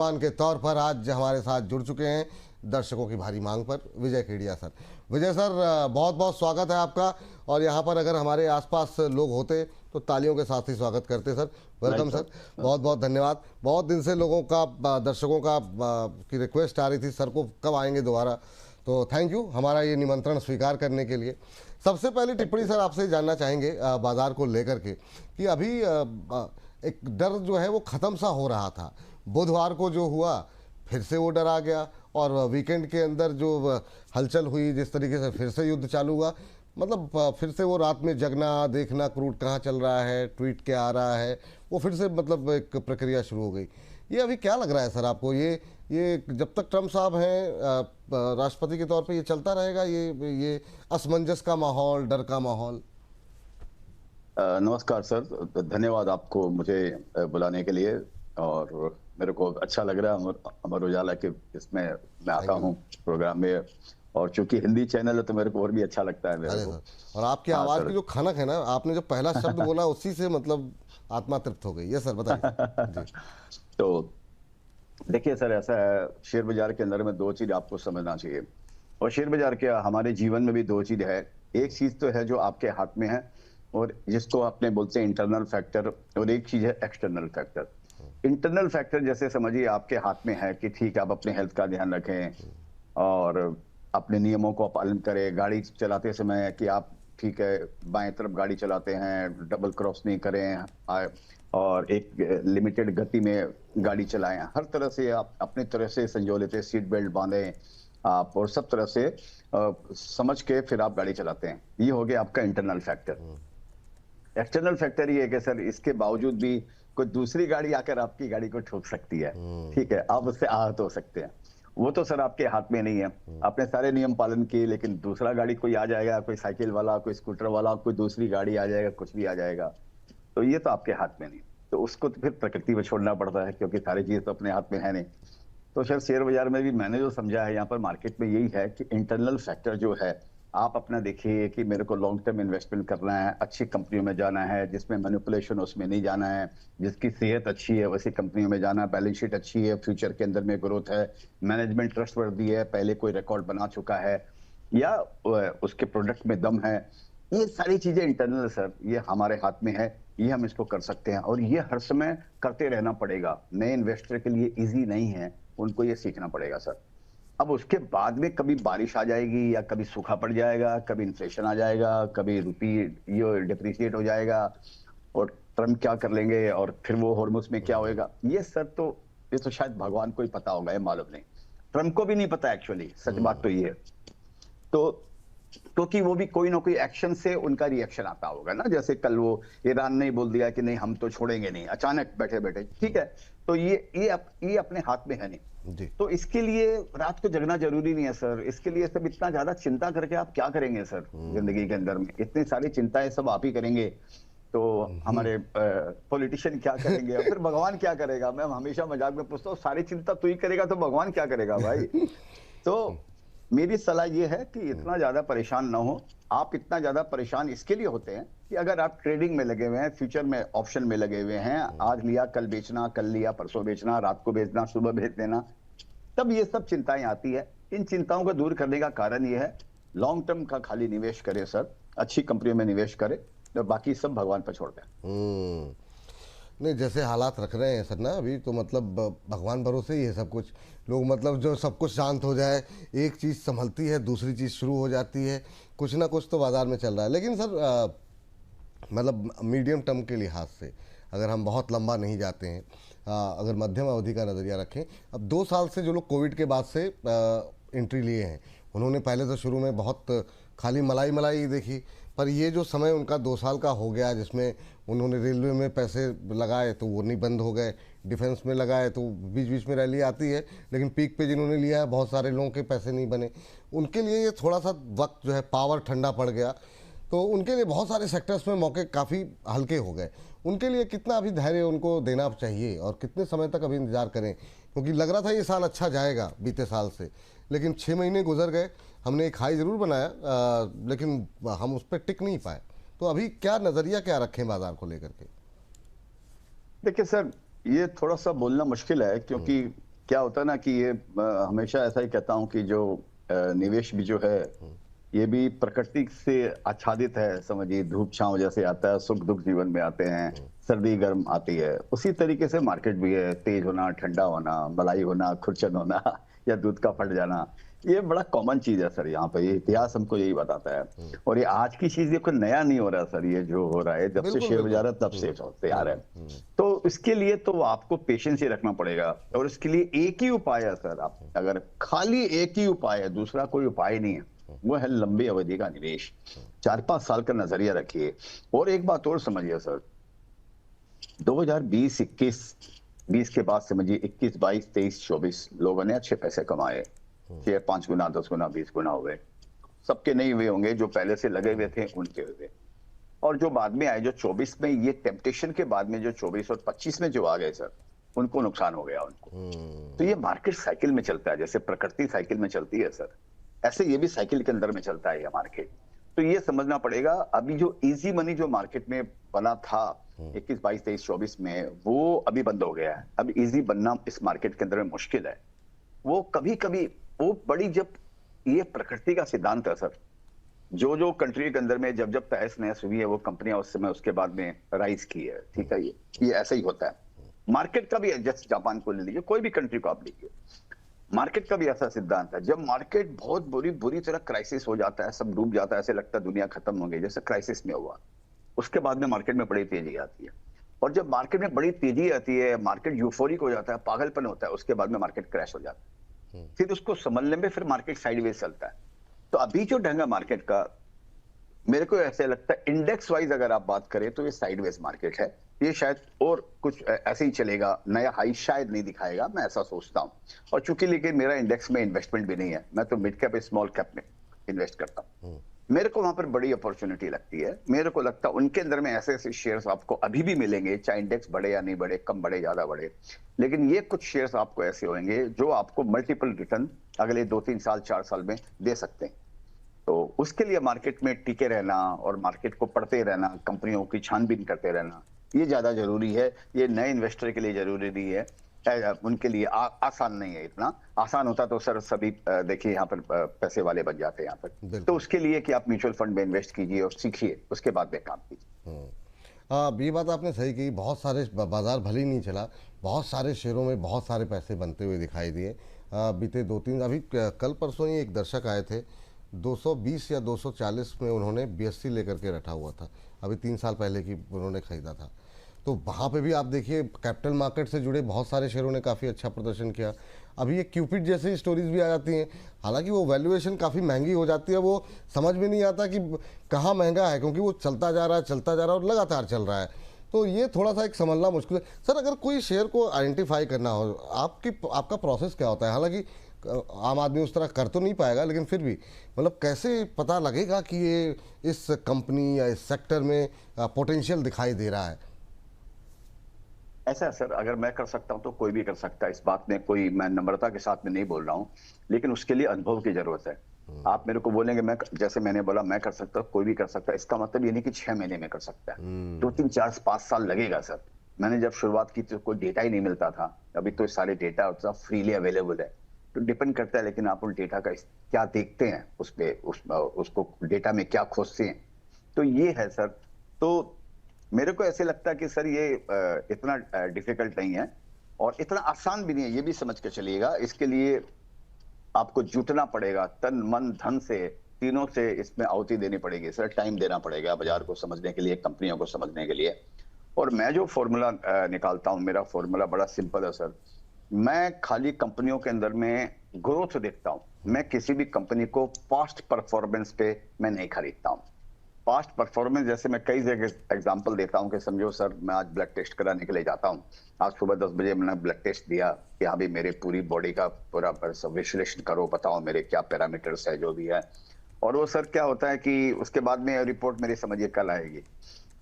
मेहमान के तौर पर आज हमारे साथ जुड़ चुके हैं दर्शकों की भारी मांग पर विजय केडिया सर। विजय सर, बहुत बहुत स्वागत है आपका। और यहाँ पर अगर हमारे आसपास लोग होते तो तालियों के साथ ही स्वागत करते सर। वेलकम सर, बहुत बहुत धन्यवाद। बहुत दिन से लोगों का, दर्शकों का की रिक्वेस्ट आ रही थी सर को कब आएंगे दोबारा, तो थैंक यू हमारा ये निमंत्रण स्वीकार करने के लिए। सबसे पहली टिप्पणी सर आपसे जानना चाहेंगे बाजार को लेकर के कि अभी एक डर जो है वो ख़त्म सा हो रहा था। बुधवार को जो हुआ फिर से वो डर आ गया, और वीकेंड के अंदर जो हलचल हुई, जिस तरीके से फिर से युद्ध चालू हुआ, मतलब फिर से वो रात में जगना, देखना क्रूड कहाँ चल रहा है, ट्वीट क्या आ रहा है, वो फिर से मतलब एक प्रक्रिया शुरू हो गई। ये अभी क्या लग रहा है सर आपको, ये जब तक ट्रम्प साहब हैं राष्ट्रपति के तौर पे ये चलता रहेगा, ये असमंजस का माहौल, डर का माहौल? नमस्कार सर, धन्यवाद आपको मुझे बुलाने के लिए। और मेरे को अच्छा लग रहा है अमर उजाला के इसमें मैं आता हूँ प्रोग्राम में। और चूंकि हिंदी चैनल है तो मेरे को और भी अच्छा लगता है मेरे को। और आपकी आवाज़ की जो खनक है ना, आपने जो पहला शब्द बोला उसी से मतलब आत्मा तृप्त हो गई। ये सर बताइए। तो देखिए सर, ऐसा है, शेयर बाजार के अंदर में दो चीज आपको समझना चाहिए। और शेयर बाजार के हमारे जीवन में भी दो चीज है। एक चीज तो है जो आपके हाथ में है और जिसको आपने बोलते हैं इंटरनल फैक्टर, और एक चीज है एक्सटर्नल फैक्टर। इंटरनल फैक्टर जैसे समझिए आपके हाथ में है कि ठीक है, आप अपने हेल्थ का ध्यान रखें और अपने नियमों को पालन करें। गाड़ी चलाते समय कि आप ठीक है बाएं तरफ गाड़ी चलाते हैं, डबल क्रॉस नहीं करें और एक लिमिटेड गति में गाड़ी चलाएं। हर तरह से आप अपने तरह से संजो लेते, सीट बेल्ट बांधें आप, और सब तरह से समझ के फिर आप गाड़ी चलाते हैं। ये हो गया आपका इंटरनल फैक्टर। एक्सटर्नल फैक्टर ये है कि सर इसके बावजूद भी कोई दूसरी गाड़ी आकर आपकी गाड़ी को ठोक सकती है, ठीक है, आप उससे आहत हो सकते हैं। वो तो सर आपके हाथ में नहीं है। आपने सारे नियम पालन किए, लेकिन दूसरा गाड़ी कोई आ जाएगा, कोई साइकिल वाला, कोई स्कूटर वाला, कोई दूसरी गाड़ी आ जाएगा, कुछ भी आ जाएगा, तो ये तो आपके हाथ में नहीं। तो उसको तो फिर प्रकृति में छोड़ना पड़ता है, क्योंकि सारी चीज तो अपने हाथ में है नहीं। तो शायद शेयर बाजार में भी मैंने जो समझा है यहाँ पर मार्केट में यही है कि इंटरनल फैक्टर जो है, आप अपना देखिए कि मेरे को लॉन्ग टर्म इन्वेस्टमेंट करना है, अच्छी कंपनियों में जाना है जिसमें मैनिपुलेशन उसमें नहीं जाना है, जिसकी सेहत अच्छी है वैसी कंपनियों में जाना है, बैलेंस शीट अच्छी है, फ्यूचर के अंदर में ग्रोथ है, मैनेजमेंट ट्रस्टवर्दी है, पहले कोई रिकॉर्ड बना चुका है, या उसके प्रोडक्ट में दम है। ये सारी चीजें इंटरनल सर, ये हमारे हाथ में है, ये हम इसको कर सकते हैं और ये हर समय करते रहना पड़ेगा। नए इन्वेस्टर के लिए इजी नहीं है, उनको ये सीखना पड़ेगा सर। अब उसके बाद में कभी बारिश आ जाएगी, या कभी सूखा पड़ जाएगा, कभी इन्फ्लेशन आ जाएगा, कभी रुपी ये डिप्रिशिएट हो जाएगा, और ट्रम्प क्या कर लेंगे, और फिर वो हॉर्मुज में क्या होएगा, ये सर तो ये तो शायद भगवान को ही पता होगा, ये मालूम नहीं, ट्रम्प को भी नहीं पता एक्चुअली। सच बात तो ये है। तो क्योंकि वो भी कोई ना कोई एक्शन से उनका रिएक्शन आता होगा ना। जैसे कल वो ईरान ने बोल दिया कि नहीं हम तो छोड़ेंगे नहीं, अचानक बैठे बैठे, ठीक है, तो ये अपने हाथ में है नहीं। तो इसके लिए रात को जगना जरूरी नहीं है सर। इसके लिए सब इतना ज्यादा चिंता करके आप क्या करेंगे सर जिंदगी के अंदर में? इतनी सारी चिंताएं सब आप ही करेंगे तो हमारे पॉलिटिशियन क्या करेंगे, और फिर भगवान क्या करेगा? मैं हमेशा मजाक में पूछता हूँ, सारी चिंता तू ही करेगा तो भगवान क्या करेगा भाई? तो मेरी सलाह ये है कि इतना ज्यादा परेशान ना हो। आप इतना ज्यादा परेशान इसके लिए होते हैं कि अगर आप ट्रेडिंग में लगे हुए हैं, फ्यूचर में ऑप्शन में लगे हुए हैं, आज लिया कल बेचना, कल लिया परसों बेचना, रात को बेचना सुबह बेच देना, तब ये सब चिंताएं आती है। इन चिंताओं को दूर करने का कारण ये है, लॉन्ग टर्म का खाली निवेश करे सर, अच्छी कंपनियों में निवेश करे, तो बाकी सब भगवान पर छोड़ दें। नहीं, जैसे हालात रख रहे हैं सर ना अभी, तो मतलब भगवान भरोसे ही है सब कुछ। लोग मतलब जो सब कुछ शांत हो जाए, एक चीज़ संभलती है दूसरी चीज़ शुरू हो जाती है, कुछ ना कुछ तो बाज़ार में चल रहा है। लेकिन सर मतलब मीडियम टर्म के लिहाज से अगर हम बहुत लंबा नहीं जाते हैं, अगर मध्यम अवधि का नज़रिया रखें, अब 2 साल से जो लोग कोविड के बाद से एंट्री लिए हैं, उन्होंने पहले तो शुरू में बहुत खाली मलाई मलाई देखी, पर ये जो समय उनका 2 साल का हो गया, जिसमें उन्होंने रेलवे में पैसे लगाए तो वो नहीं बंद हो गए, डिफेंस में लगाए तो बीच बीच में रैली आती है, लेकिन पीक पे जिन्होंने लिया है बहुत सारे लोगों के पैसे नहीं बने। उनके लिए ये थोड़ा सा वक्त जो है पावर ठंडा पड़ गया, तो उनके लिए बहुत सारे सेक्टर्स में मौके काफ़ी हल्के हो गए। उनके लिए कितना अभी धैर्य उनको देना चाहिए और कितने समय तक अभी इंतजार करें? क्योंकि लग रहा था ये साल अच्छा जाएगा बीते साल से, लेकिन 6 महीने गुजर गए, हमने एक हाई ज़रूर बनाया लेकिन हम उस पर टिक नहीं पाए। तो अभी क्या नज़रिया क्या रखें बाजार को लेकर के? देखिए सर, ये थोड़ा सा बोलना मुश्किल है, क्योंकि क्या होता है ना कि ये हमेशा ऐसा ही कहता हूँ कि जो निवेश भी जो है ये भी प्रकृति से आच्छादित है, समझिए धूप छांव जैसे आता है, सुख दुख जीवन में आते हैं, सर्दी गर्म आती है, उसी तरीके से मार्केट भी है, तेज होना, ठंडा होना, मलाई होना, खुरचन होना या दूध का फट जाना, ये बड़ा कॉमन चीज है सर। यहाँ पे ये इतिहास हमको यही बताता है। और ये आज की चीज, ये कोई नया नहीं हो रहा सर, ये जो हो रहा है जब से बिल्कुल शेयर बिल्कुल। बाजार है तब से होते आ रहा है। तो इसके लिए तो आपको पेशेंस ही रखना पड़ेगा, और इसके लिए एक ही उपाय है सर। आप अगर खाली एक ही उपाय है, दूसरा कोई उपाय नहीं है, वो है लंबी अवधि का निवेश। 4-5 साल का नजरिया रखिए। और एक बात और समझिए सर, 2020, 21, 20 के बाद समझिए 21, 22, 23, 24 लोगों ने अच्छे पैसे कमाए, शेयर 5 गुना, 10 गुना, 20 गुना हुए। सबके नहीं हुए होंगे, जो पहले से लगे हुए थे उनके हुए। और जो बाद में आए, जो 24 में ये टेम्पटेशन के बाद में जो 24 और 25 में जो आ गए सर, उनको नुकसान हो गया उनको। तो ये मार्केट साइकिल में चलता है, जैसे प्रकृति साइकिल में चलती है सर, ऐसे ये भी साइकिल के अंदर में चलता है ये मार्केट। तो ये समझना पड़ेगा, अभी जो इजी मनी जो मार्केट में बना था 21, 22, 23, 24 में, वो अभी बंद हो गया है। अब इजी बनना इस मार्केट के अंदर में मुश्किल है। वो कभी कभी वो बड़ी, जब ये प्रकृति का सिद्धांत है सर, जो जो कंट्री के अंदर में जब जब तहस नहस हुई है, वो कंपनियां उस समय उसके बाद में राइज की है। ठीक है, ये ऐसा ही होता है मार्केट का भी। जैसे जापान को ले लीजिए, कोई भी कंट्री को आप लीजिए, मार्केट का भी ऐसा सिद्धांत है। जब मार्केट बहुत बुरी तरह क्राइसिस हो जाता है, सब डूब जाता है, ऐसे लगता है दुनिया खत्म हो गई, जैसे क्राइसिस में हुआ, उसके बाद में मार्केट में बड़ी तेजी आती है। और जब मार्केट में बड़ी तेजी आती है, मार्केट यूफोरिक हो जाता है, पागलपन होता है, उसके बाद में मार्केट क्रैश हो जाता है। फिर उसको संभलने में फिर मार्केट साइडवेज चलता है। तो अभी जो ढंग है मार्केट का, मेरे को ऐसे लगता है इंडेक्स वाइज अगर आप बात करें तो ये साइडवेज मार्केट है। ये शायद और कुछ ऐसे ही चलेगा, नया हाई शायद नहीं दिखाएगा, मैं ऐसा सोचता हूं। और चूंकि लेकिन मेरा इंडेक्स में इन्वेस्टमेंट भी नहीं है, मैं तो मिड कैप स्मॉल कैप में इन्वेस्ट करता हूं। मेरे को वहां पर बड़ी अपॉर्चुनिटी लगती है। मेरे को लगता है उनके अंदर में ऐसे ऐसे शेयर्स आपको अभी भी मिलेंगे, चाहे इंडेक्स बढ़े या नहीं बढ़े, कम बढ़े ज्यादा बढ़े, लेकिन ये कुछ शेयर्स आपको ऐसे होंगे जो आपको मल्टीपल रिटर्न अगले 2-3 साल 4 साल में दे सकते हैं। तो उसके लिए मार्केट में टिके रहना और मार्केट को पढ़ते रहना, कंपनियों की छानबीन करते रहना, ये ज्यादा जरूरी है। ये नए इन्वेस्टर के लिए जरूरी नहीं है, उनके लिए आसान नहीं है। इतना आसान होता तो सर सभी देखिए यहाँ पर पैसे वाले बन जाते हैं यहाँ पर। तो उसके लिए कि आप म्यूचुअल फंड में इन्वेस्ट कीजिए और सीखिए, उसके बाद में काम कीजिए। हाँ, ये बात आपने सही कही। बहुत सारे बाजार भले ही नहीं चला, बहुत सारे शेयरों में बहुत सारे पैसे बनते हुए दिखाई दिए। बीते 2-3 अभी कल परसों ही एक दर्शक आए थे, 220 या 240 में उन्होंने BSC लेकर के रखा हुआ था, अभी 3 साल पहले की उन्होंने ख़रीदा था। तो वहाँ पे भी आप देखिए कैपिटल मार्केट से जुड़े बहुत सारे शेयरों ने काफ़ी अच्छा प्रदर्शन किया। अभी ये क्यूपिड जैसी स्टोरीज भी आ जाती हैं, हालांकि वो वैल्यूएशन काफ़ी महंगी हो जाती है, वो समझ में नहीं आता कि कहाँ महंगा है, क्योंकि वो चलता जा रहा है और लगातार चल रहा है। तो ये थोड़ा सा एक समझना मुश्किल है। सर, अगर कोई शेयर को आइडेंटिफाई करना हो, आपका प्रोसेस क्या होता है? हालांकि आम आदमी उस तरह कर तो नहीं पाएगा, लेकिन फिर भी मतलब कैसे पता लगेगा कि ये इस कंपनी या इस सेक्टर में पोटेंशियल दिखाई दे रहा है? ऐसा है सर, अगर मैं कर सकता हूं तो कोई भी कर सकता है। इस बात में कोई, मैं नम्रता के साथ में नहीं बोल रहा हूं, लेकिन उसके लिए अनुभव की जरूरत है। आप मेरे को बोलेंगे, मैं जैसे मैंने बोला मैं कर सकता हूं, कोई भी कर सकता है, इसका मतलब ये नहीं कि 6 महीने में कर सकता है। 2, 3, 4, 5 साल लगेगा सर। मैंने जब शुरुआत की तो कोई डेटा ही नहीं मिलता था, अभी तो सारे डेटा फ्रीली अवेलेबल है। तो डिपेंड करता है, लेकिन आप उन डेटा का क्या देखते हैं, उसको डेटा में क्या खोजते हैं, तो ये है सर। तो मेरे को ऐसे लगता है कि सर ये इतना डिफिकल्ट नहीं है और इतना आसान भी नहीं है, ये भी समझ के चलिएगा। इसके लिए आपको जुटना पड़ेगा, तन मन धन से, तीनों से इसमें आहुति देनी पड़ेगी सर। टाइम देना पड़ेगा बाजार को समझने के लिए, कंपनियों को समझने के लिए। और मैं जो फॉर्मूला निकालता हूं, मेरा फॉर्मूला बड़ा सिंपल है सर। मैं खाली कंपनियों के अंदर में ग्रोथ देखता हूं। मैं किसी भी कंपनी को पास्ट परफॉर्मेंस पे मैं नहीं खरीदता हूं। पास्ट परफॉर्मेंस, जैसे मैं कई जगह एग्जांपल देता हूं कि समझो सर, मैं आज ब्लड टेस्ट कराने के लिए जाता हूं। आज सुबह 10 बजे मैंने ब्लड टेस्ट दिया कि हाँ भाई मेरे पूरी बॉडी का पूरा विश्लेषण करो, बताओ मेरे क्या पैरामीटर्स है, जो भी है। और वो सर क्या होता है कि उसके बाद में रिपोर्ट मेरी समझिए कल आएगी,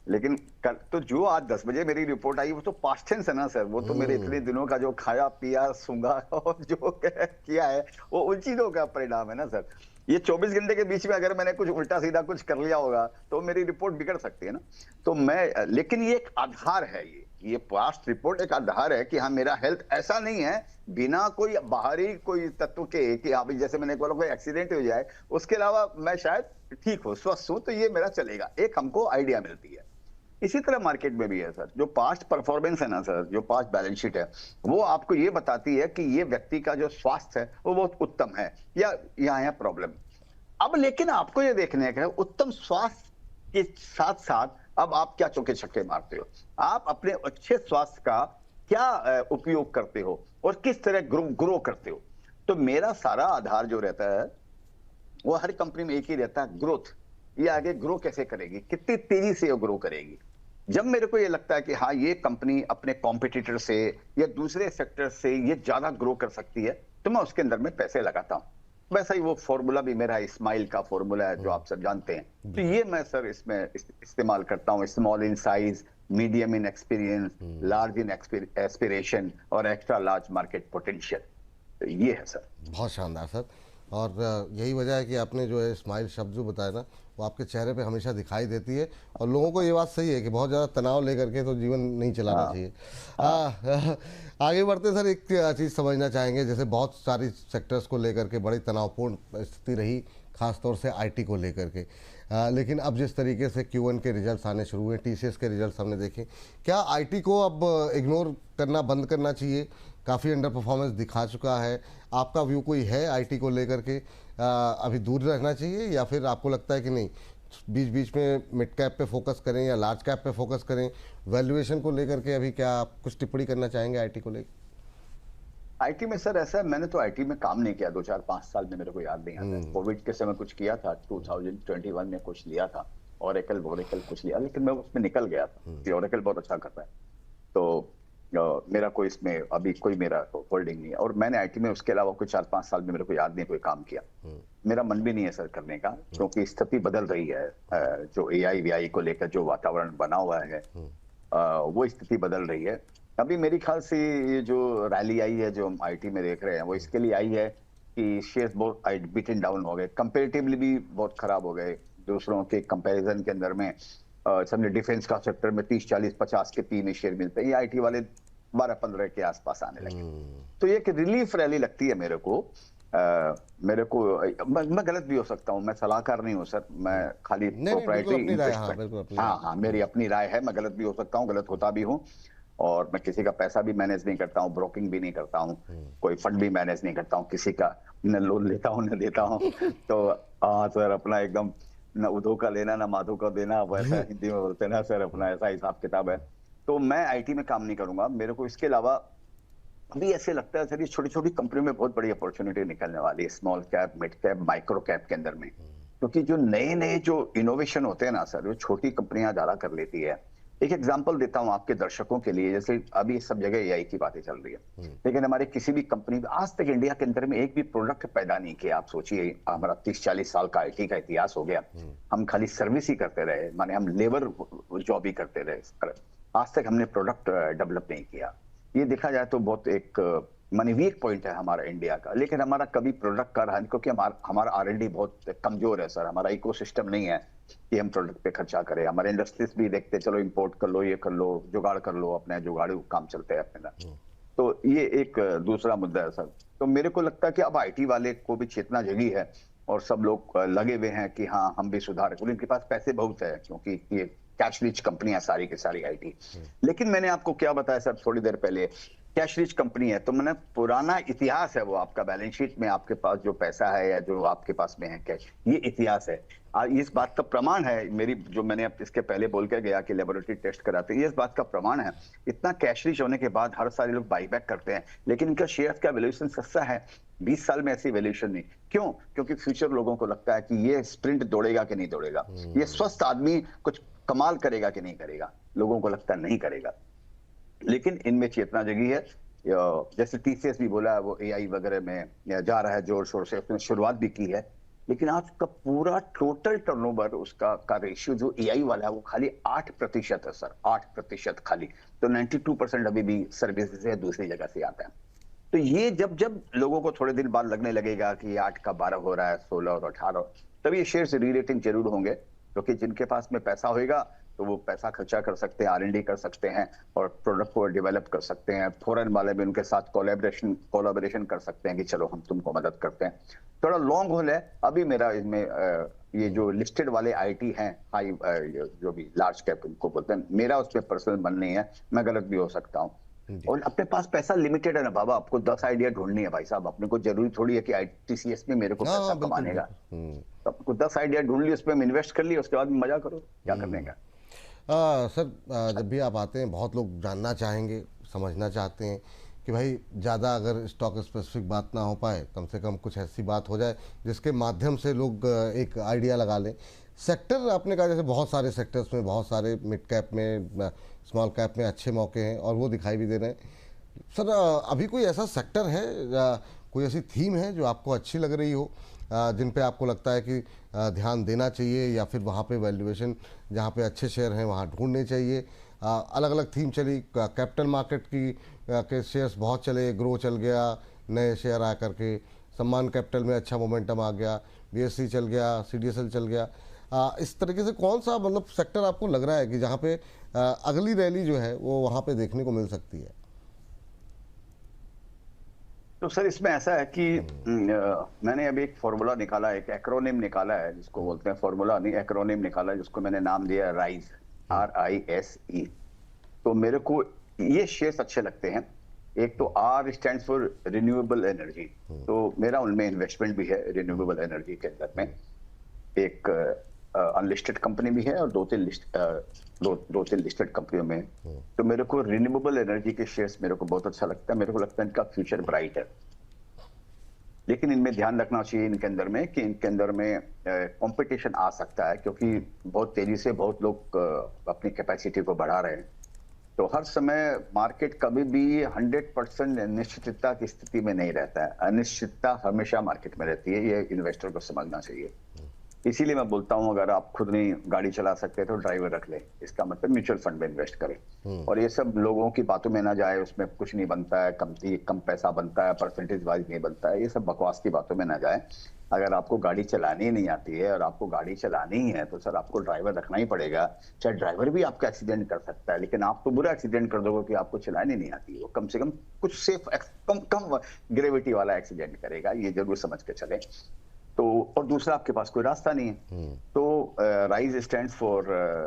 लेकिन कल तो जो आज 10 बजे मेरी रिपोर्ट आई वो तो पास्ट टेंस है ना सर। वो तो मेरे इतने दिनों का जो खाया पिया सूंघा और जो किया है वो उन चीजों का परिणाम है ना सर। ये 24 घंटे के बीच में अगर मैंने कुछ उल्टा सीधा कुछ कर लिया होगा तो मेरी रिपोर्ट बिगड़ सकती है ना। तो मैं, लेकिन ये एक आधार है, ये पास्ट रिपोर्ट एक आधार है कि हाँ मेरा हेल्थ ऐसा नहीं है, बिना कोई बाहरी कोई तत्व के कि हाँ भाई जैसे मैंने बोला कोई एक्सीडेंट हो जाए, उसके अलावा मैं शायद ठीक हूँ, स्वस्थ हूँ, तो ये मेरा चलेगा, एक हमको आइडिया मिलती है। इसी तरह मार्केट में भी है सर, जो पास्ट परफॉर्मेंस है ना सर, जो पास्ट बैलेंस शीट है, वो आपको ये बताती है कि ये व्यक्ति का जो स्वास्थ्य है वो बहुत उत्तम है या यहाँ है प्रॉब्लम। अब लेकिन आपको ये देखने का है उत्तम स्वास्थ्य के साथ साथ अब आप क्या चौके छक्के मारते हो, आप अपने अच्छे स्वास्थ्य का क्या उपयोग करते हो और किस तरह ग्रो करते हो। तो मेरा सारा आधार जो रहता है वो हर कंपनी में एक ही रहता है, ग्रोथ। ये आगे ग्रो कैसे करेगी, कितनी तेजी से ग्रो करेगी। जब मेरे को ये लगता है कि हाँ ये कंपनी अपने कॉम्पिटिटर से या दूसरे सेक्टर से ये ज्यादा ग्रो कर सकती है, तो मैं उसके अंदर में पैसे लगाता हूँ। वैसा ही वो फॉर्मूला भी मेरा स्माइल का फॉर्मूला है जो आप सब जानते हैं। तो ये मैं सर इसमें इस्तेमाल करता हूँ, small in size, medium in experience, large in aspiration और एक्स्ट्रा लार्ज मार्केट पोटेंशियल। तो ये है सर। बहुत शानदार सर। और यही वजह है कि आपने जो है स्माइल शब्द जो बताया ना, वो आपके चेहरे पे हमेशा दिखाई देती है। और लोगों को ये बात सही है कि बहुत ज़्यादा तनाव लेकर के तो जीवन नहीं चलाना हाँ चाहिए। हाँ आगे बढ़ते सर, एक चीज़ समझना चाहेंगे, जैसे बहुत सारी सेक्टर्स को लेकर के बड़ी तनावपूर्ण स्थिति रही, खासतौर से आईटी को लेकर के। लेकिन अब जिस तरीके से Q1 के रिजल्ट्स आने शुरू हुए, TCS के रिजल्ट्स हमने देखे, क्या आईटी को अब इग्नोर करना बंद करना चाहिए? काफ़ी अंडर परफॉर्मेंस दिखा चुका है। आपका व्यू कोई है आईटी को लेकर के, अभी दूर रहना चाहिए, या फिर आपको लगता है कि नहीं, बीच बीच में मिड कैप पे फोकस करें या लार्ज कैप पे फोकस करें? वैल्यूएशन को लेकर के अभी क्या आप कुछ टिप्पणी करना चाहेंगे आईटी को लेकर? आईटी में सर ऐसा है, मैंने तो आईटी में काम नहीं किया 2 4 5 साल में, मेरे को याद नहीं आता। कोविड के समय कुछ किया था, 2021 में कुछ लिया था, ओरेकल वोरेकल कुछ लिया, लेकिन मैं उसमें निकल गया था कि ओरेकल बहुत अच्छा कर रहा है। तो मेरा कोई इसमें अभी कोई मेरा होल्डिंग नहीं है। और मैंने आईटी में उसके अलावा कोई 4 5 साल में मेरे को याद नहीं कोई काम किया। मेरा मन भी नहीं है सर करने का, क्योंकि स्थिति बदल रही है। जो एआई वीआई को लेकर जो वातावरण बना हुआ है, वो स्थिति बदल रही है। अभी मेरी ख्याल से ये जो रैली आई है जो हम आईटी में देख रहे हैं, वो इसके लिए आई है कि शेयर्स बहुत बीटन डाउन हो गए, कंपेरेटिवली भी बहुत खराब हो गए दूसरों के कंपैरिजन के अंदर में। समझे डिफेंस का सेक्टर में 30 40 50 के पी में शेयर मिलते हैं, ये आईटी वाले 12 15 के आसपास आने लगे। तो ये एक रिलीफ रैली लगती है मेरे को। मैं गलत भी हो सकता हूँ, मैं सलाहकार नहीं हूँ सर, मैं खाली प्रोप्राइटरी इन्वेस्टमेंट। हाँ हाँ, मेरी अपनी राय है, मैं गलत भी हो सकता हूँ, गलत होता भी हूँ। और मैं किसी का पैसा भी मैनेज नहीं करता हूँ, ब्रोकिंग भी नहीं करता हूँ, कोई फंड भी मैनेज नहीं करता हूँ, किसी का न लोन लेता हूँ न देता हूँ। तो हाँ सर, अपना एकदम न उधो का लेना ना माधो का देना, वैसा हिंदी में बोलते हैं ना सर, अपना ऐसा हिसाब किताब है। तो मैं आईटी में काम नहीं करूंगा। मेरे को इसके अलावा अभी ऐसे लगता है सर, ये छोटी छोटी कंपनियों में बहुत बड़ी अपॉर्चुनिटी निकलने वाली है, small cap, mid cap, micro cap के अंदर में। क्योंकि जो नए नए जो इनोवेशन होते हैं ना सर, वो छोटी कंपनियां ज्यादा कर लेती है। एक एग्जांपल देता हूं आपके दर्शकों के लिए, जैसे अभी सब जगह एआई की बातें चल रही है, लेकिन हमारे किसी भी कंपनी में आज तक इंडिया के अंदर में एक भी प्रोडक्ट पैदा नहीं किया। आप सोचिए, हमारा 30 40 साल का आईटी का इतिहास हो गया, हम खाली सर्विस ही करते रहे, माने हम लेबर जॉब ही करते रहे, आज तक हमने प्रोडक्ट डेवलप नहीं किया। ये देखा जाए तो बहुत एक माने वीक पॉइंट है हमारा इंडिया का। लेकिन हमारा कभी प्रोडक्ट का रहा, क्योंकि हमारा आर&डी बहुत कमजोर है सर, हमारा इकोसिस्टम नहीं है कि हम प्रोडक्ट पे खर्चा करें। हमारे इंडस्ट्रीज भी देखते चलो इंपोर्ट कर लो, ये कर लो, जुगाड़ कर लो, अपने जुगाड़ू काम चलते हैं अपने। तो ये एक दूसरा मुद्दा है सर। तो मेरे को लगता है कि अब आईटी वाले को भी चेतना जगी है और सब लोग लगे हुए हैं कि हाँ हम भी सुधार करें। इनके पास पैसे बहुत है, क्योंकि ये कैश रिच कंपनियां सारी की सारी आईटी। लेकिन मैंने आपको क्या बताया सर थोड़ी देर पहले, कैश रिच कंपनी है, तो मैंने पुराना इतिहास है वो आपका बैलेंस शीट में आपके पास जो पैसा है या जो आपके पास में है कैश, ये इतिहास है। इस बात का प्रमाण है मेरी, जो मैंने इसके पहले बोल के गया कि लेबोरेटरी टेस्ट कराते हैं, ये इस बात का प्रमाण है। इतना कैश रिच होने के बाद हर साल लोग बाईबैक करते हैं, लेकिन इनका शेयर का वैल्यूएशन सस्ता है। 20 साल में ऐसी वैल्यूएशन नहीं। क्यों? क्योंकि फ्यूचर लोगों को लगता है कि ये स्प्रिंट दौड़ेगा कि नहीं दौड़ेगा, ये स्वस्थ आदमी कुछ कमाल करेगा कि नहीं करेगा, लोगों को लगता नहीं करेगा। लेकिन इनमें चेतना जगी है। जैसे टीसीएस भी बोला, वो एआई वगैरह में जा रहा है जोर शोर से, उसने शुरुआत भी की है। लेकिन आज का पूरा टोटल टर्नओवर उसका रेशियो जो एआई वाला है वो खाली 8% है सर, 8% खाली। तो 92% अभी भी सर्विसेज है, दूसरी जगह से आता है। तो ये जब जब लोगों को थोड़े दिन बाद लगने लगेगा कि 8 का 12 हो रहा है, 16 और 18, तब ये शेयर से री रेटिंग जरूर होंगे। क्योंकि जिनके पास में पैसा होगा तो वो पैसा खर्चा कर सकते हैं, R&D कर सकते हैं और प्रोडक्ट को डेवलप कर सकते हैं। फॉरेन वाले भी उनके साथ कोलैबोरेशन कर सकते हैं कि चलो हम तुमको मदद करते हैं। थोड़ा लॉन्ग होल है अभी मेरा इसमें। ये जो लिस्टेड वाले आईटी हैं, हाई जो भी लार्ज कैप उनको बोलते हैं, मेरा उसमें पर्सनल मन नहीं है, मैं गलत भी हो सकता हूँ। जी। और अपने पास पैसा लिमिटेड है ना बाबा, आपको 10 आइडिया ढूंढनी है भाई साहब। अपने को जरूरी थोड़ी है कि आईटीसीएस में मेरे को हाँ पैसा हाँ, बिल्कुल कमाने का। बिल्कुल। तो आपको 10 आइडिया ढूंढ ली, उसमें इन्वेस्ट कर लिया, उसके बाद में मजा करो, क्या करने का। सर, जब भी आप आते हैं बहुत लोग जानना चाहेंगे, समझना चाहते हैं कि भाई ज़्यादा अगर स्टॉक स्पेसिफिक बात ना हो पाए, कम से कम कुछ ऐसी बात हो जाए जिसके माध्यम से लोग एक आइडिया लगा लें। सेक्टर आपने कहा, जैसे बहुत सारे सेक्टर्स में, बहुत सारे मिड कैप में, स्मॉल कैप में अच्छे मौके हैं और वो दिखाई भी दे रहे हैं। सर, अभी कोई ऐसा सेक्टर है, कोई ऐसी थीम है जो आपको अच्छी लग रही हो, जिन पे आपको लगता है कि ध्यान देना चाहिए, या फिर वहाँ पे वैल्यूएशन जहाँ पे अच्छे शेयर हैं वहाँ ढूंढने चाहिए? अलग अलग थीम चली, कैपिटल मार्केट की के शेयर्स बहुत चले, ग्रो चल गया, नए शेयर आ करके, सम्मान कैपिटल में अच्छा मोमेंटम आ गया, बीएससी चल गया, सीडीएसएल चल गया। इस तरीके से कौन सा मतलब सेक्टर आपको लग रहा है कि जहाँ पे अगली रैली जो है वो वहाँ पे देखने को मिल सकती है? तो सर इसमें ऐसा है कि मैंने अभी एक फॉर्मूला निकाला है, एक एक्रोनिम निकाला है, जिसको बोलते हैं, फॉर्मूला नहीं एक्रोनिम निकाला है, जिसको मैंने नाम दिया राइज, RISE। तो मेरे को ये शेयर्स अच्छे लगते हैं। एक तो R stands for renewable energy, तो मेरा उनमें इन्वेस्टमेंट भी है रिन्यूएबल एनर्जी के अंदर में। एक अनलिस्टेड कंपनी भी है और दो तीन लिस्टेड कंपनियों में। तो मेरे को रिन्यूएबल एनर्जी के शेयर्स मेरे को बहुत अच्छा लगता है। मेरे को लगता है इनका फ्यूचर ब्राइट है, लेकिन इनमें ध्यान रखना चाहिए इनके अंदर में कि इनके अंदर में कंपटीशन आ सकता है, क्योंकि बहुत तेजी से बहुत लोग अपनी कैपेसिटी को बढ़ा रहे हैं। तो हर समय मार्केट कभी भी 100% निश्चितता की स्थिति में नहीं रहता है। अनिश्चितता हमेशा मार्केट में रहती है, ये इन्वेस्टर को समझना चाहिए। इसीलिए मैं बोलता हूं, अगर आप खुद नहीं गाड़ी चला सकते तो ड्राइवर रख ले। इसका मतलब म्यूचुअल फंड में इन्वेस्ट करें और ये सब लोगों की बातों में ना जाए, उसमें कुछ नहीं बनता है, कम पैसा बनता है, परसेंटेज वाइज नहीं बनता है, ये सब बकवास की बातों में ना जाए। अगर आपको गाड़ी चलानी नहीं आती है और आपको गाड़ी चलानी ही है तो सर आपको ड्राइवर रखना ही पड़ेगा। चाहे ड्राइवर भी आपका एक्सीडेंट कर सकता है, लेकिन आप तो बुरा एक्सीडेंट कर दोगे कि आपको चलानी नहीं आती है। वो कम से कम कुछ सेफ, कम ग्रेविटी वाला एक्सीडेंट करेगा, ये जरूर समझ के चले। तो और दूसरा, आपके पास कोई रास्ता नहीं है। तो rise stands for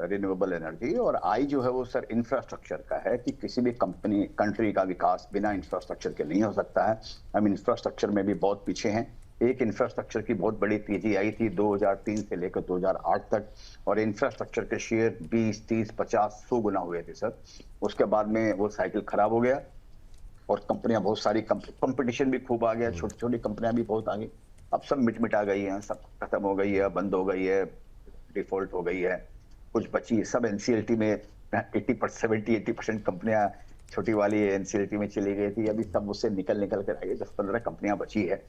renewable energy, और आई जो है वो सर इंफ्रास्ट्रक्चर का है कि किसी भी कंट्री का विकास बिना इंफ्रास्ट्रक्चर के नहीं हो सकता है। हम इंफ्रास्ट्रक्चर में भी बहुत पीछे हैं। एक इंफ्रास्ट्रक्चर की बहुत बड़ी तेजी आई थी 2003 से लेकर 2008 तक, और इंफ्रास्ट्रक्चर के शेयर 20, 30, 50, 100 गुना हुए थे सर। उसके बाद में वो साइकिल खराब हो गया और कंपनियां बहुत सारी, कंपटीशन भी खूब आ गया, छोटी छोटी कंपनियां भी बहुत आ गई। अब सब मिटा गई हैं, सब खत्म हो गई है, बंद हो गई है, डिफॉल्ट हो गई है, कुछ बची है। सब एनसीएलटी में 70-80% कंपनियां छोटी वाली एनसीएलटी में चली गई थी। अभी सब उससे निकल कर आई है, 10-15 कंपनियां बची है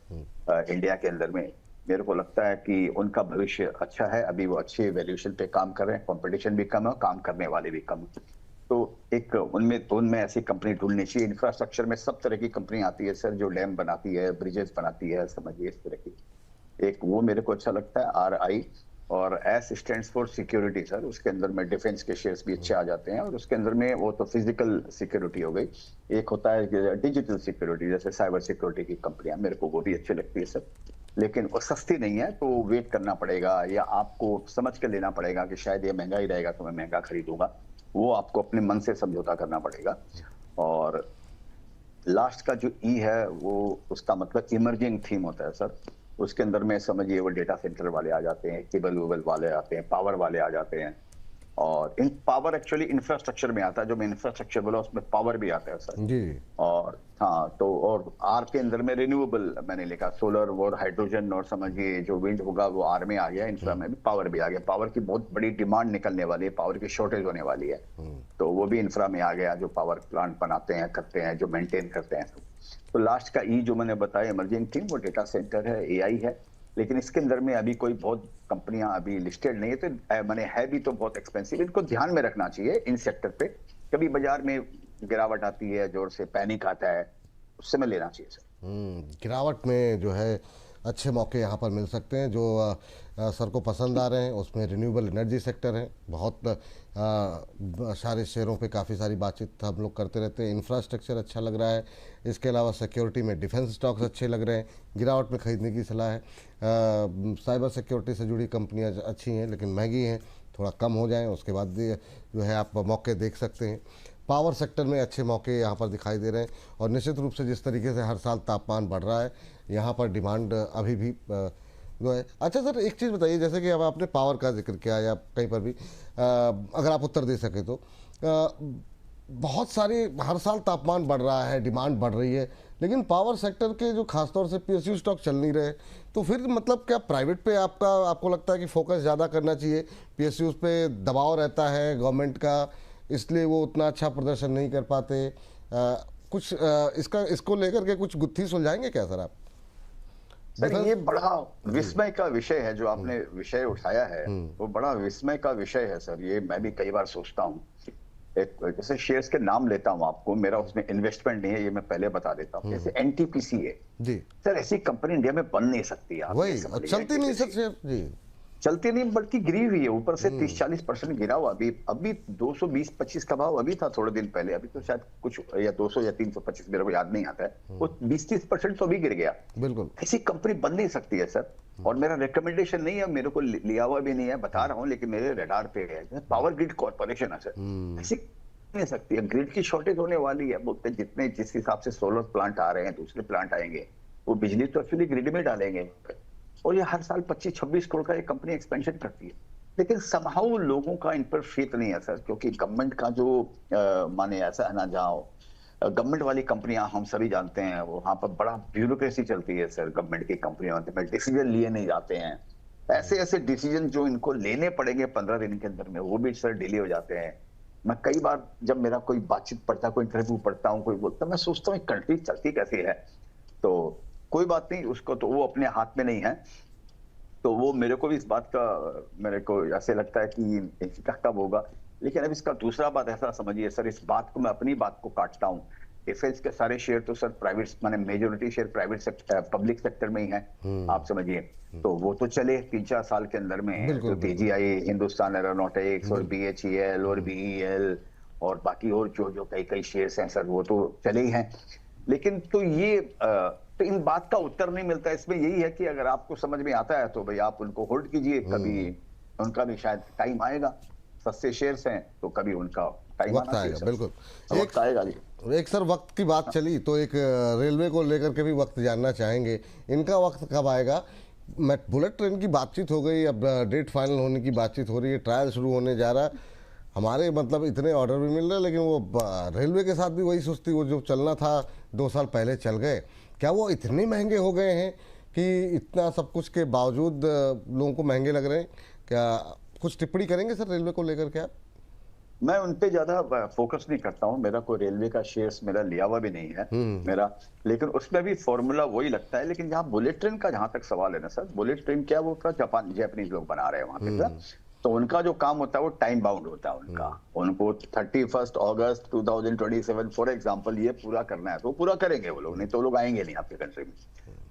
इंडिया के अंदर में। मेरे को लगता है कि उनका भविष्य अच्छा है। अभी वो अच्छे वैल्यूएशन पे काम कर रहे हैं, कंपटीशन भी कम है, काम करने वाले भी कम है। तो एक उनमें ऐसी कंपनी ढूंढनी चाहिए। इंफ्रास्ट्रक्चर में सब तरह की कंपनी आती है सर, जो डैम बनाती है, ब्रिजेस बनाती है, समझिए इस तरह की। एक वो मेरे को अच्छा लगता है RI, और S stands for security sir. उसके अंदर में डिफेंस के शेयर्स भी अच्छे आ जाते हैं, और उसके अंदर में वो तो फिजिकल सिक्योरिटी हो गई। एक होता है डिजिटल सिक्योरिटी, जैसे साइबर सिक्योरिटी की कंपनियां, मेरे को वो भी अच्छी लगती है सर। लेकिन वो सस्ती नहीं है, तो वेट करना पड़ेगा, या आपको समझ के लेना पड़ेगा कि शायद ये महंगा ही रहेगा तो मैं महंगा खरीदूंगा। वो आपको अपने मन से समझौता करना पड़ेगा। और लास्ट का जो ई है, वो उसका मतलब इमर्जिंग थीम होता है सर। उसके अंदर में समझिए वो डेटा सेंटर वाले आ जाते हैं, केबल वेबल वाले आते हैं, पावर वाले आ जाते हैं। और इन पावर एक्चुअली इंफ्रास्ट्रक्चर में आता है, जो मैं इंफ्रास्ट्रक्चर बोला उसमें पावर भी आता है सर। जी। और हाँ, तो और आर के अंदर में रिन्यूएबल मैंने लिखा, सोलर और हाइड्रोजन, और समझिए जो विंड होगा वो आर में आ गया, इंफ्रा में भी पावर भी आ गया। पावर की बहुत बड़ी डिमांड निकलने वाली है, पावर की शॉर्टेज होने वाली है, तो वो भी इंफ्रा में आ गया, जो पावर प्लांट बनाते हैं, करते हैं, जो मेंटेन करते हैं। तो लास्ट का ई जो मैंने बताया इमर्जिंग थिंग, वो डेटा सेंटर है, AI है। लेकिन इसके अंदर में अभी कोई बहुत कंपनियां अभी लिस्टेड नहीं है, तो मैंने है भी तो बहुत एक्सपेंसिव। इनको ध्यान में रखना चाहिए इन सेक्टर पे। कभी बाजार में गिरावट आती है, जोर से पैनिक आता है, उस समय लेना चाहिए सर। गिरावट में जो है अच्छे मौके यहाँ पर मिल सकते हैं जो सर को पसंद आ रहे हैं। उसमें रिन्यूएबल एनर्जी सेक्टर है, बहुत सारे शेयरों पे काफ़ी सारी बातचीत हम लोग करते रहते हैं। इंफ्रास्ट्रक्चर अच्छा लग रहा है। इसके अलावा सिक्योरिटी में डिफेंस स्टॉक्स अच्छे लग रहे हैं, गिरावट में खरीदने की सलाह है। साइबर सिक्योरिटी से जुड़ी कंपनियाँ अच्छी हैं लेकिन महंगी हैं, थोड़ा कम हो जाएं उसके बाद जो है आप मौके देख सकते हैं। पावर सेक्टर में अच्छे मौके यहाँ पर दिखाई दे रहे हैं। और निश्चित रूप से जिस तरीके से हर साल तापमान बढ़ रहा है, यहाँ पर डिमांड अभी भी जो है। अच्छा सर, एक चीज़ बताइए, जैसे कि अब आपने पावर का जिक्र किया या कहीं पर भी अगर आप उत्तर दे सके तो बहुत सारे हर साल तापमान बढ़ रहा है, डिमांड बढ़ रही है, लेकिन पावर सेक्टर के जो खासतौर से पीएसयू स्टॉक चल नहीं रहे, तो फिर मतलब क्या प्राइवेट पे आपको लगता है कि फोकस ज़्यादा करना चाहिए? पीएसयूज पे दबाव रहता है गवर्नमेंट का, इसलिए वो उतना अच्छा प्रदर्शन नहीं कर पाते। कुछ इसको लेकर के कुछ गुत्थी सुलझाएंगे क्या सर आप? सर ये बड़ा विस्मय का विषय है जो आपने विषय उठाया है, वो बड़ा विस्मय का विषय है सर। ये मैं भी कई बार सोचता हूँ। एक जैसे शेयर्स के नाम लेता हूँ आपको, मेरा उसमें इन्वेस्टमेंट नहीं है, ये मैं पहले बता देता हूँ। जैसे एनटीपीसी है जी सर, ऐसी कंपनी इंडिया में बन नहीं सकती। आप वही चलती नहीं सर शेयर जी, चलती नहीं बल्कि गिरी हुई है ऊपर से 30-40% गिरा हुआ। अभी 220-25 का भाव अभी था थोड़े दिन पहले, अभी तो शायद कुछ या 200 या 325, मेरे को याद नहीं आता है। वो 20-30% तो अभी गिर गया। बिल्कुल ऐसी कंपनी बन नहीं सकती है सर। और मेरा रिकमेंडेशन नहीं है, मेरे को लिया हुआ भी नहीं है, बता रहा हूँ, लेकिन मेरे रडार पे है। पावर ग्रिड कॉर्पोरेशन है सर, ऐसी नहीं सकती है। ग्रिड की शॉर्टेज होने वाली है, बोलते जितने जिस हिसाब से सोलर प्लांट आ रहे हैं, दूसरे प्लांट आएंगे, वो बिजली तो एक्चुअली ग्रिड में डालेंगे। और ये हर साल 25-26 करोड़ का ये कंपनी एक्सपेंशन करती है, लेकिन समहाउ लोगों का इन पर फेथ नहीं है सर। क्योंकि गवर्नमेंट का जो माने ऐसा है ना, जहाँ गवर्नमेंट वाली कंपनियां हम सभी जानते हैं, वहां पर बड़ा ब्यूरोक्रेसी चलती है सर। गवर्नमेंट की कंपनियों में डिसीजन लिए नहीं जाते हैं। ऐसे ऐसे डिसीजन जो इनको लेने पड़ेंगे 15 दिन के अंदर में, वो भी सर डिले हो जाते हैं। मैं कई बार जब मेरा कोई बातचीत पढ़ता, कोई इंटरव्यू पढ़ता हूँ, कोई बोलता, मैं सोचता हूँ कंट्री चलती कैसी है। तो कोई बात नहीं, उसको तो वो अपने हाथ में नहीं है। तो वो मेरे को भी इस बात का, मेरे को ऐसे लगता है कि इसका कब होगा। लेकिन अब इसका दूसरा बात ऐसा समझिए सर, इस बात को मैं अपनी बात को काटता हूँ। डिफेंस के सारे शेयर तो सर प्राइवेट, माने majority share private sector, public sector में ही है, आप समझिए। तो वो तो चले 3-4 साल के अंदर में तो तेजी आई, हिंदुस्तान एरोनॉटिक्स और बीएचईएल और बीईएल और बाकी और जो कई कई शेयर्स हैं सर, वो तो चले ही हैं। लेकिन तो ये तो इन बात का उत्तर नहीं मिलता। इसमें यही है कि अगर आपको समझ में आता है तो भाई आप उनको होल्ड कीजिए, कभी उनका भी शायद टाइम आएगा। सस्ते शेयर्स हैं तो कभी उनका टाइम वक्त आएगा। बिल्कुल वक्त आएगा जी। एक सर वक्त की बात चली तो एक रेलवे को लेकर के भी वक्त जानना चाहेंगे, इनका वक्त कब आएगा? बुलेट ट्रेन की बातचीत हो गई, अब डेट फाइनल होने की बातचीत हो रही है, ट्रायल शुरू होने जा रहा है। हमारे मतलब इतने ऑर्डर भी मिल रहे हैं, लेकिन वो रेलवे के साथ भी वही सुस्ती, वो जो चलना था 2 साल पहले चल गए। क्या वो इतने महंगे हो गए हैं कि इतना सब कुछ के बावजूद लोगों को महंगे लग रहे हैं? क्या कुछ टिप्पणी करेंगे सर रेलवे को लेकर के आप? मैं उन पे ज्यादा फोकस नहीं करता हूँ। मेरा कोई रेलवे का शेयर्स मेरा लिया हुआ भी नहीं है मेरा, लेकिन उसमें भी फॉर्मूला वही लगता है। लेकिन जहाँ बुलेट ट्रेन का जहां तक सवाल है ना सर, बुलेट ट्रेन क्या वो जापान जैपनीज लोग बना रहे हैं वहां पे सर। तो उनका जो काम होता है वो टाइम बाउंड होता है उनका। उनको 31 अगस्त 2027 फॉर एग्जांपल ये पूरा करना है, तो पूरा करेंगे वो लोग, नहीं तो लोग आएंगे नहीं आपके कंट्री में।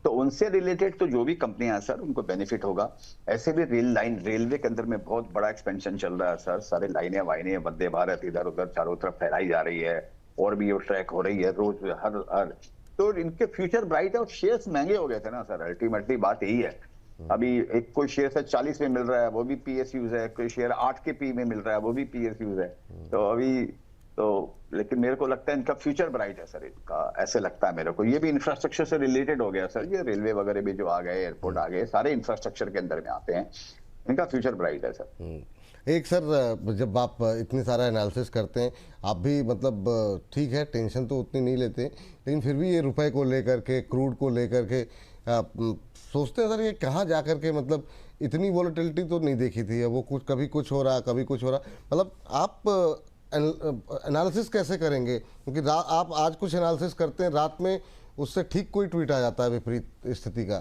तो उनसे रिलेटेड तो जो भी कंपनियां हैं सर, उनको बेनिफिट होगा। ऐसे भी रेलवे के अंदर में बहुत बड़ा एक्सपेंशन चल रहा है सर। सारे लाइनें वाइनें वंदे भारत इधर उधर चारों तरफ फैलाई जा रही है, और भी ये ट्रैक हो रही है रोज हर। तो इनके फ्यूचर ब्राइट है। और शेयर्स महंगे हो गए थे ना सर, अल्टीमेटली बात यही है। अभी एक कोई शेयर है 40 में मिल रहा है, वो भी पीएसयूज है। कोई शेयर 8 के पी में मिल रहा है, वो भी पीएसयूज है। तो अभी तो लेकिन मेरे को लगता है इनका फ्यूचर ब्राइट है सर, इनका ऐसे लगता है मेरे को। ये भी इंफ्रास्ट्रक्चर से रिलेटेड हो गया सर, ये रेलवे वगैरह भी जो आ गए, एयरपोर्ट आ गए, सारे इंफ्रास्ट्रक्चर के अंदर में आते हैं। इनका फ्यूचर ब्राइट है सर। एक सर, जब आप इतनी सारा एनालिसिस करते हैं, आप भी मतलब ठीक है टेंशन तो उतनी नहीं लेते, लेकिन फिर भी ये रुपए को लेकर के, क्रूड को लेकर के सोचते हैं सर ये कहाँ जा कर के, मतलब इतनी वॉलेटिलिटी तो नहीं देखी थी। वो कुछ कभी कुछ हो रहा, कभी कुछ हो रहा। मतलब आप एनालिसिस कैसे करेंगे? क्योंकि आप आज कुछ एनालिसिस करते हैं, रात में उससे ठीक कोई ट्वीट आ जाता है विपरीत स्थिति का।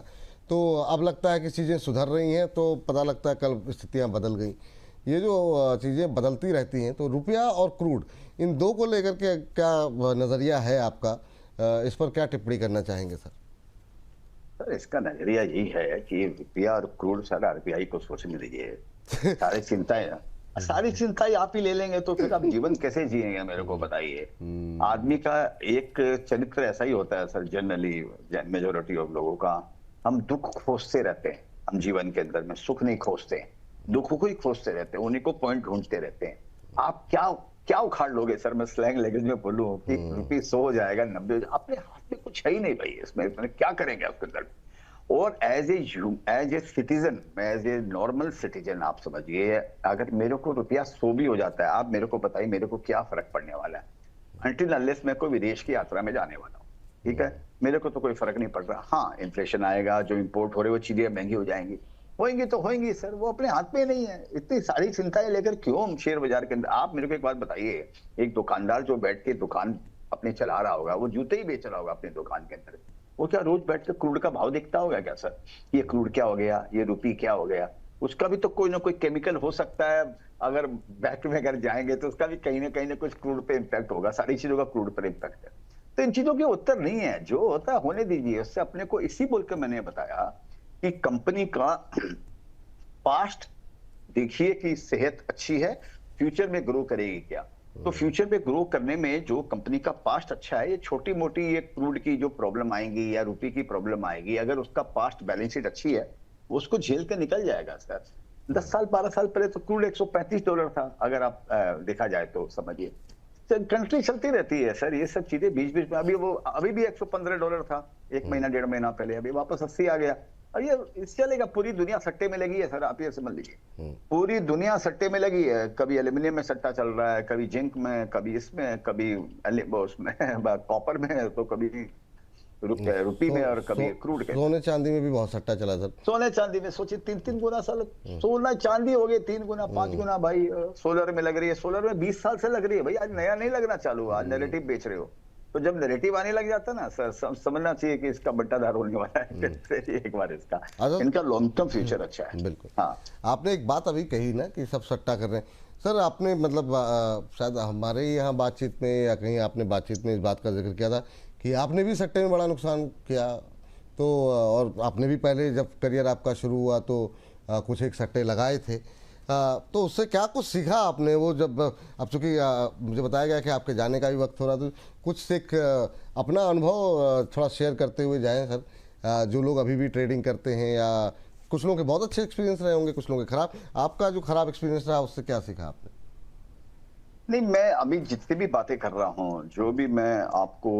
तो अब लगता है कि चीज़ें सुधर रही हैं, तो पता लगता है कल स्थितियाँ बदल गई। ये जो चीज़ें बदलती रहती हैं, तो रुपया और क्रूड, इन दो को लेकर के क्या नज़रिया है आपका? इस पर क्या टिप्पणी करना चाहेंगे सर? सर इसका नजरिया यही है कि रुपया और क्रूड सर आरबीआई को सोचने दीजिए। सारी चिंताएं आप ही ले लेंगे तो फिर आप जीवन कैसे जिएंगे, मेरे को बताइए। आदमी का एक चरित्र ऐसा ही होता है सर, जनरली मेजोरिटी ऑफ लोगों का। हम दुख खोजते रहते हैं, हम जीवन के अंदर में सुख नहीं खोजते हैं, दुख को ही खोजते रहते हैं, उन्हीं को पॉइंट ढूंढते रहते हैं। आप क्या क्या उखाड़ लोगे सर, मैं स्लैंग लैंग्वेज में बोलूं कि रुपये 100 हो जाएगा, 90 हो जाएगा, अपने हाथ में कुछ है ही नहीं भाई, इसमें क्या करेंगे उसके अंदर। और as a citizen, as a normal citizen आप समझिए, अगर मेरे को रुपया 100 भी हो जाता है, आप मेरे को बताइए मेरे को क्या फर्क पड़ने वाला है। अनटिल अनलेस मैं कोई विदेश की यात्रा में जाने वाला हूँ, ठीक है, मेरे को तो कोई फर्क नहीं पड़ रहा। हाँ, इन्फ्लेशन आएगा, जो इंपोर्ट हो रहे वो चीजें महंगी हो जाएंगी, होंगी तो होंगी सर, वो अपने हाथ में नहीं है। इतनी सारी चिंताएं लेकर क्यों हम शेयर बाजार के अंदर। आप मेरे को एक बात बताइए, एक दुकानदार जो बैठ के दुकान अपनी चला रहा होगा, वो जूते ही बेच रहा होगा अपनी दुकान के अंदर, वो क्या रोज बैठ के क्रूड का भाव देखता होगा क्या सर? ये क्रूड क्या हो गया, ये रुपी क्या हो गया? उसका भी तो कोई ना कोई केमिकल हो सकता है, अगर बैक में अगर जाएंगे तो उसका भी कहीं ना कुछ क्रूड पे इम्पैक्ट होगा, सारी चीजों का क्रूड पर इम्पैक्ट है। तो इन चीजों के उत्तर नहीं है, जो होता है होने दीजिए। उससे अपने को इसी बोलकर मैंने बताया कि कंपनी का पास्ट देखिए कि सेहत अच्छी है, फ्यूचर में ग्रो करेगी क्या। तो फ्यूचर में ग्रो करने में जो कंपनी का पास्ट अच्छा है, ये छोटी मोटी ये क्रूड की जो प्रॉब्लम आएगी या रुपये की प्रॉब्लम आएगी, अगर उसका पास्ट बैलेंस शीट अच्छी है, उसको झेल कर निकल जाएगा सर। 10 साल 12 साल पहले तो क्रूड $135 था, अगर आप देखा जाए तो समझिए। कंट्री चलती रहती है सर, ये सब चीजें बीच बीच में। अभी भी $115 था, एक महीना 1.5 महीना पहले, अभी वापस 80 आ गया। और ये चलेगा, पूरी दुनिया सट्टे में लगी है सर, आप ये समझ लीजिए। पूरी दुनिया सट्टे में लगी है, कभी एल्यूमिनियम में सट्टा चल रहा है, कभी जिंक में, कभी इसमें, कभी उसमें कॉपर में, तो कभी रुपी में, और कभी क्रूड के। सोने चांदी में भी बहुत सट्टा चला सर। सोने चांदी में सोचिए 3-3 गुना साल सोना चांदी हो गए, 3 गुना 5 गुना भाई। सोलर में लग रही है, सोलर में 20 साल से लग रही है भाई, आज नया नहीं लगना चालू हुआ, आज नैरेटिव बेच रहे हो। तो जब नैरेटिव आने लग जाता ना सर, समझना चाहिए कि इसका बट्टादार होने वाला है एक बार इसका। इनका लॉन्ग टर्म फ्यूचर अच्छा है। बिल्कुल। हाँ, आपने एक बात अभी कही ना कि सब सट्टा कर रहे हैं सर, आपने मतलब शायद हमारे यहाँ बातचीत में या कहीं आपने बातचीत में इस बात का जिक्र किया था कि आपने भी सट्टे में बड़ा नुकसान किया। तो और आपने भी पहले जब करियर आपका शुरू हुआ तो कुछ एक सट्टे लगाए थे, तो उससे क्या कुछ सीखा आपने? वो जब अब चूँकि मुझे बताया गया कि आपके जाने का भी वक्त हो रहा, तो कुछ सीख अपना अनुभव थोड़ा शेयर करते हुए जाएं सर। जो लोग अभी भी ट्रेडिंग करते हैं, या कुछ लोगों के बहुत अच्छे एक्सपीरियंस रहे होंगे, कुछ लोगों के खराब, आपका जो खराब एक्सपीरियंस रहा उससे क्या सीखा आपने? नहीं, मैं अभी जितनी भी बातें कर रहा हूँ, जो भी मैं आपको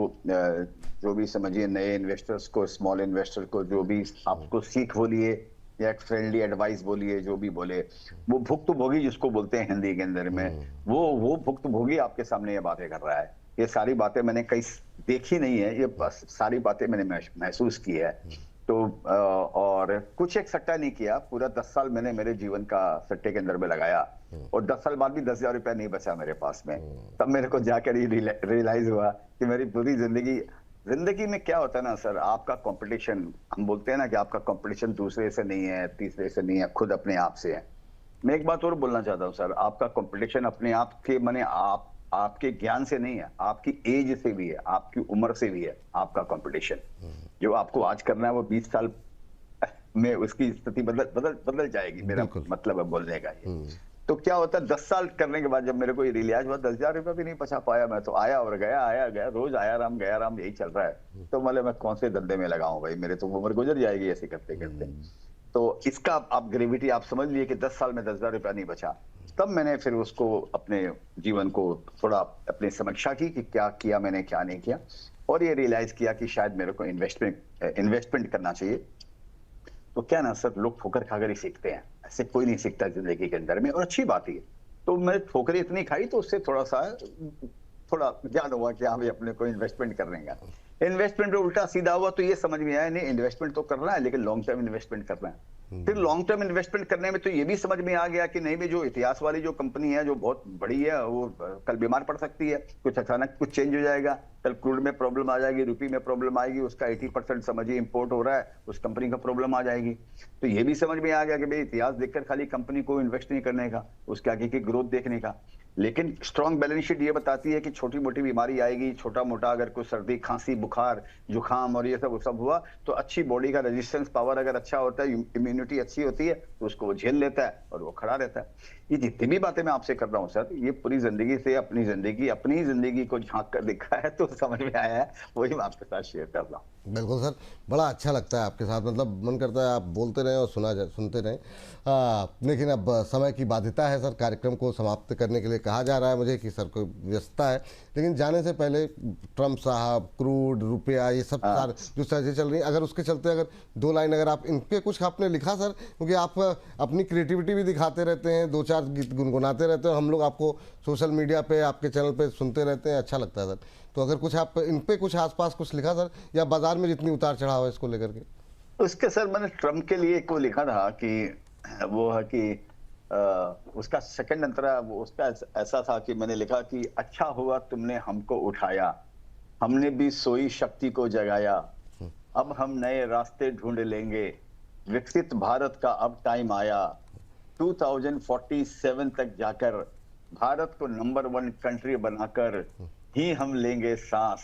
जो भी समझिए नए इन्वेस्टर्स को, स्मॉल इन्वेस्टर को, जो भी आपको सीख बोलिए या एक फ्रेंडली एडवाइस बोलिए, जो भी बोले, वो भुक्तभोगी जिसको बोलते हैं हिंदी के अंदर में, वो भुक्तभोगी आपके सामने ये बातें कर रहा है। ये सारी बातें मैंने कहीं देखी नहीं है, ये बस सारी बातें मैंने महसूस की है। तो और कुछ एक सट्टा नहीं किया, पूरा 10 साल मैंने मेरे जीवन का सट्टे के अंदर में लगाया, और 10 साल बाद भी 10,000 रुपया नहीं बचा मेरे पास में। तब मेरे को जाकर ही रियलाइज हुआ कि मेरी पूरी जिंदगी में क्या होता है ना सर, आपका कंपटीशन, हम बोलते हैं ना कि आपका कंपटीशन दूसरे से नहीं है, तीसरे से नहीं है, खुद अपने आप से है। मैं एक बात और बोलना चाहता हूँ सर, आपका कंपटीशन अपने आप के माने आपके ज्ञान से नहीं है, आपकी एज से भी है, आपकी उम्र से भी है। आपका कंपटीशन जो आपको आज करना है, वो 20 साल में उसकी स्थिति बदल जाएगी। मेरा मतलब है बोलने का ये। तो क्या होता है, 10 साल करने के बाद जब मेरे को ये रियलाइज हुआ, 10,000 रुपया भी नहीं बचा पाया मैं, तो आया और गया, आया गया, रोज आया राम गया राम, यही चल रहा है। तो मतलब मैं कौन से धंधे में लगाऊं भाई, मेरे तो उम्र गुजर जाएगी ऐसे करते करते। तो इसका आप ग्रेविटी आप समझ लिए कि 10 साल में 10,000 रुपया नहीं बचा। तब मैंने फिर उसको अपने जीवन को थोड़ा अपनी समीक्षा की कि क्या किया मैंने, क्या नहीं किया, और ये रियलाइज किया कि शायद मेरे को इन्वेस्टमेंट करना चाहिए। तो क्या ना सर, लोग ठोकर खाकर ही सीखते हैं, ऐसे कोई नहीं सीखता जिंदगी के अंदर में, और अच्छी बात ही है। तो मैंने ठोकरें इतनी खाई, तो उससे थोड़ा ज्ञान हुआ कि हाँ भाई अपने को इन्वेस्टमेंट करने का। इन्वेस्टमेंट उल्टा सीधा हुआ तो ये समझ में आया, नहीं इन्वेस्टमेंट तो करना है, लेकिन लॉन्ग टर्म इन्वेस्टमेंट करना है। फिर लॉन्ग टर्म इन्वेस्टमेंट करने में तो ये भी समझ में आ गया कि नहीं भी, जो इतिहास वाली जो कंपनी है, जो बहुत बड़ी है, वो कल बीमार पड़ सकती है, कुछ अचानक कुछ चेंज हो जाएगा, कल क्रूड में प्रॉब्लम आ जाएगी, रुपये में प्रॉब्लम आएगी, उसका 80% समझिए इंपोर्ट हो रहा है, उस कंपनी का प्रॉब्लम आ जाएगी। तो ये भी समझ में आ गया कि भाई इतिहास देखकर खाली कंपनी को इन्वेस्ट नहीं करने का, उसके आगे की ग्रोथ देखने का। लेकिन स्ट्रॉन्ग बैलेंस शीट ये बताती है कि छोटी मोटी बीमारी आएगी, छोटा मोटा अगर कोई सर्दी खांसी बुखार जुकाम और ये सब हुआ तो अच्छी बॉडी का रेजिस्टेंस पावर अगर अच्छा होता है, इम्यूनिटी अच्छी होती है तो उसको वो झेल लेता है और वो खड़ा रहता है। ये जितनी भी बातें मैं आपसे कर रहा हूँ सर, ये पूरी जिंदगी से अपनी जिंदगी को झांक कर देखा है तो समझ में आया है, वही मैं आपके साथ शेयर कर रहा हूँ। बिल्कुल सर, बड़ा अच्छा लगता है आपके साथ, मतलब मन करता है आप बोलते रहें और सुनते रहें। लेकिन अब समय की बाध्यता है सर, कार्यक्रम को समाप्त करने के लिए कहा जा रहा है मुझे कि सर कोई व्यस्तता है, लेकिन जाने से पहले ट्रम्प साहब, क्रूड, रुपया, ये सब हाँ। सारे जो चर्चाएं चल रही हैं, अगर उसके चलते अगर 2 लाइन अगर आप इन पे कुछ आपने लिखा सर, क्योंकि आप अपनी क्रिएटिविटी भी दिखाते रहते हैं, 2-4 गीत गुनगुनाते रहते हैं, हम लोग आपको सोशल मीडिया पे आपके चैनल पे सुनते रहते हैं, अच्छा लगता है सर। तो अगर कुछ आप इन पे कुछ आसपास कुछ लिखा सर, या बाजार में जितनी उतार चढ़ाव है इसको लेकर के? उसके सर मैंने ट्रम्प के लिए को लिखा था कि वो है कि उसका सेकंड अंतरा वो उसका ऐसा था कि मैंने लिखा कि अच्छा हुआ तुमने हमको उठाया, हमने भी सोई शक्ति को जगाया, अब हम नए रास्ते ढूंढ लेंगे, विकसित भारत का अब टाइम आया, 2047 तक जाकर भारत को नंबर 1 कंट्री बनाकर ही हम लेंगे सांस,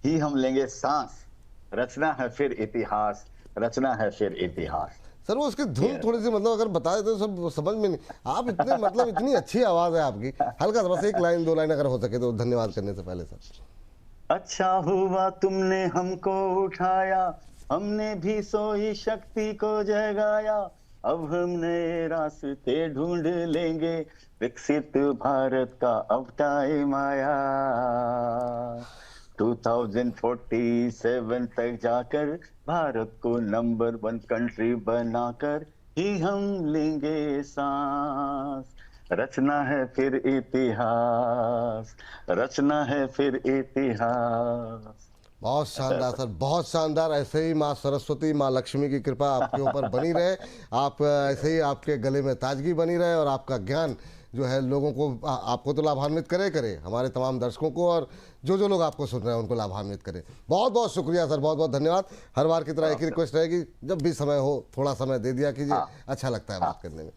ही हम लेंगे सांस, रचना है फिर इतिहास, रचना है फिर इतिहास। सर वो उसकी धुन थोड़ी सी मतलब अगर बता देते तो सब समझ में नहीं, आप इतने मतलब इतनी अच्छी आवाज़ है आपकी, हल्का सा बस 1 लाइन 2 लाइन अगर हो सके तो धन्यवाद करने से पहले सर। अच्छा हुआ तुमने हमको उठाया, हमने भी सोई शक्ति को जगाया, अब हम नए रास्ते ढूंढ लेंगे, विकसित भारत का अब टाइम आया, 2047 तक जाकर भारत को नंबर 1 कंट्री बनाकर ही हम लेंगे सांस, रचना है फिर इतिहास, रचना है फिर इतिहास। बहुत शानदार सर, बहुत शानदार। ऐसे ही माँ सरस्वती, माँ लक्ष्मी की कृपा आपके ऊपर बनी रहे, आप ऐसे ही आपके गले में ताजगी बनी रहे, और आपका ज्ञान जो है लोगों को आपको तो लाभान्वित करे, हमारे तमाम दर्शकों को, और जो लोग आपको सुन रहे हैं उनको लाभान्वित करे। बहुत बहुत शुक्रिया सर, बहुत बहुत धन्यवाद। हर बार की तरह एक ही रिक्वेस्ट रहेगी, जब भी समय हो थोड़ा समय दे दिया कीजिए, अच्छा लगता है बात करने में।